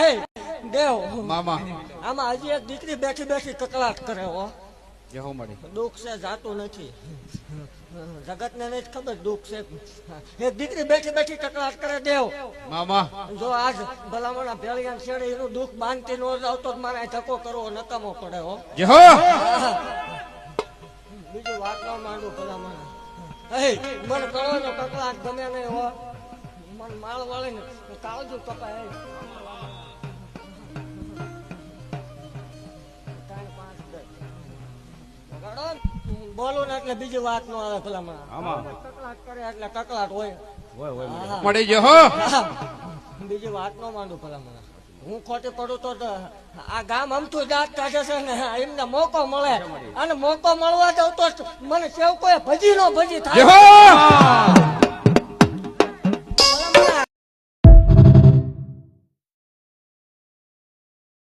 એ દેવ મામા આમાં હજી એક દીકરી બેઠી બેઠી કકળાટ કરે હો. જેહો મળી દુઃખ છે જાતું નથી, જગત ને નથી ખબર દુઃખ છે. એક દીકરી બેઠી બેઠી કકળાટ કરે દેવ. મામા જો આજ ભલામણા ભેળિયા છેડે એનું દુઃખ બાંધતી નો આવતો મારે ધક્કો કરવો નકામો પડે હો. જેહો બીજું વાત ન માંડું ભલામણા. મને કરો ને કકળાટ ગમે નહીં હો. મને માળ વાળે ને કાળજું કપાય. બોલું ને એટલે બીજી વાત નો આવે ભલામણા. કકળાટ કરે એટલે કકળાટ હોય. મળી જેહો બીજી વાત નો માંડું ભલામણા. હું ખોટી પડું તો આ ગામ અમથું દાંત કાઢે છે ને એમને મોકો મળે અને મોકો મળવા દઉં તો મને સેવકોએ ભજી નો ભજી થાય.